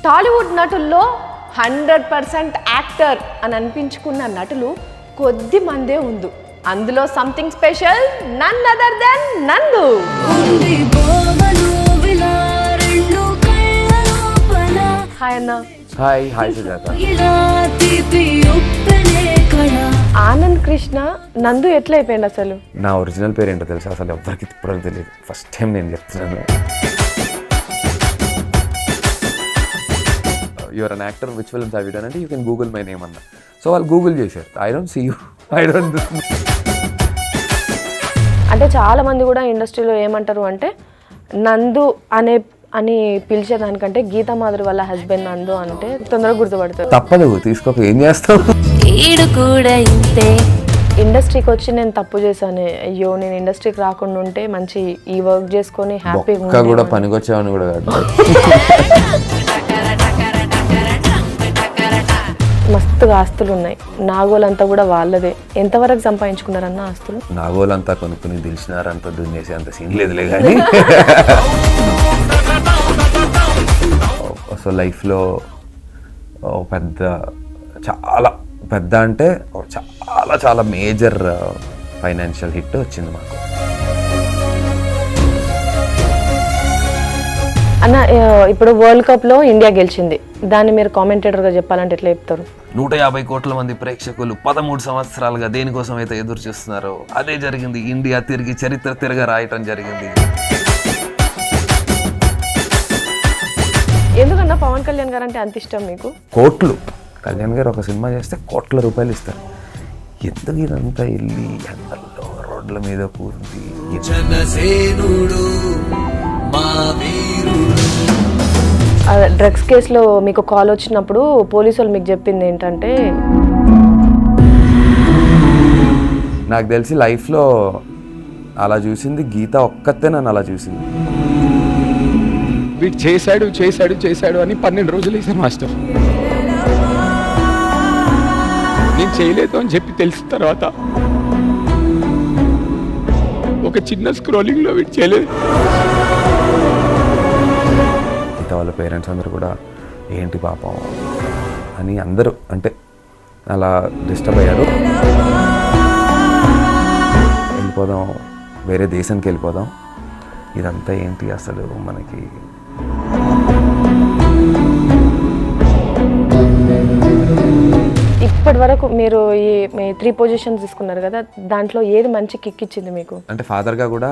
Tollywood నటుల్లో 100% actor అని అనిపించుకున్న నటులు కొద్ది మందే ఉంది. అందులో something special, none other than Nandu. Hi అన్న. హాయ్ సుజాత. ఆనంద్ కృష్ణ నందు ఎట్లా అయిపోయింది అసలు? నా ఒరిజినల్ పేరు ఏంటో తెలుసా? అసలు ఎవరికి ఇప్పుడు తెలియదు. ఫస్ట్ టైం నేను చెప్తున్నాను. You're an actor, which films have you done అంటే you can Google my name అన్న. సో వాళ్ళు గూగుల్ చేశారు. I don't see you, I don't. అంటే చాలా మంది కూడా ఇండస్ట్రీలో ఏమంటారు అంటే నందు అని పిలిచేదానికంటే గీతా మాధురి వాళ్ళ హస్బెండ్ నందు అంటే తొందరగా గుర్తుపడతారు. తప్పదు, తీసుకోక ఏం చేస్తావు. ఇండస్ట్రీకి వచ్చి నేను తప్పు చేశాను, అయ్యో నేను ఇండస్ట్రీకి రాకుండా ఉంటే మంచి ఈ వర్క్ చేసుకొని హ్యాపీగా కూడా పనికొచ్చావని కూడా కాదు. మస్తుగా ఆస్తులు ఉన్నాయి. నాగోలంతా కూడా వాళ్ళదే. ఎంతవరకు సంపాదించుకున్నారన్న ఆస్తులు? నాగోలంతా కొనుక్కుని దిల్చినారంతా దున్నేసి అంత సీన్ లేదులే కానీ. సో లైఫ్లో పెద్ద, చాలా పెద్ద అంటే చాలా చాలా మేజర్ ఫైనాన్షియల్ హిట్ వచ్చింది మాకు. అన్న ఇప్పుడు వరల్డ్ కప్లో ఇండియా గెలిచింది, దాన్ని మీరు కామెంటేటర్గా చెప్పాలంటే ఎట్లా చెప్తారు? 150 కోట్ల మంది ప్రేక్షకులు 13 సంవత్సరాలుగా దేనికోసం అయితే ఎదురు చూస్తున్నారో అదే జరిగింది. ఇండియా తిరిగి చరిత్ర తిరగ రాయటం జరిగింది. ఎందుకన్నా పవన్ కళ్యాణ్ గారు అంటే అంత ఇష్టం మీకు? కోట్లు. కళ్యాణ్ గారు ఒక సినిమా చేస్తే కోట్ల రూపాయలు ఇస్తారు. ఎందుకు ఇదంతా వెళ్ళి ఎండల్లో రోడ్ల మీద కూర్చి డ్రగ్స్ కేసులో మీకు కాల్ వచ్చినప్పుడు పోలీసు వాళ్ళు మీకు చెప్పింది ఏంటంటే, నాకు తెలిసి లైఫ్లో అలా చూసింది గీత ఒక్కతే నన్ను అలా చూసింది. వీడు చేశాడు చేశాడు చేశాడు అని 12 రోజులు వేసాను మాస్టర్. నేను చేయలేదు అని చెప్పి తెలిసిన తర్వాత ఒక చిన్న స్క్రోలింగ్లో వీడు చేయలేదు. గీత వాళ్ళ పేరెంట్స్ అందరూ కూడా ఏంటి పాపం అని అందరూ అంటే అలా డిస్టర్బ్ అయ్యారు. వెళ్ళిపోదాం, వేరే దేశానికి వెళ్ళిపోదాం, ఇదంతా ఏంటి అసలు మనకి. ఇప్పటి వరకు మీరు ఈ 3 పొజిషన్స్ తీసుకున్నారు కదా, దాంట్లో ఏది మంచి కిక్ ఇచ్చింది మీకు? అంటే ఫాదర్గా కూడా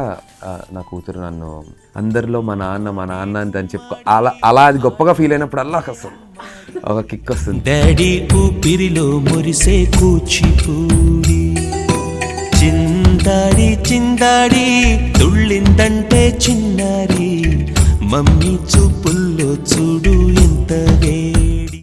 నా కూతురు నన్ను అందరిలో మా నాన్న అని చెప్పుకో అలా అది గొప్పగా ఫీల్ అయినప్పుడు అలా అసలు ఒక కిక్ వస్తుంది. డాడీ ఊపిరిలో మురిసే కూచిపూడి చిందాడి చిందాడి తుళ్ళిందంటే చిన్నారి మమ్మీ చూపుల్లో చూడు ఎంత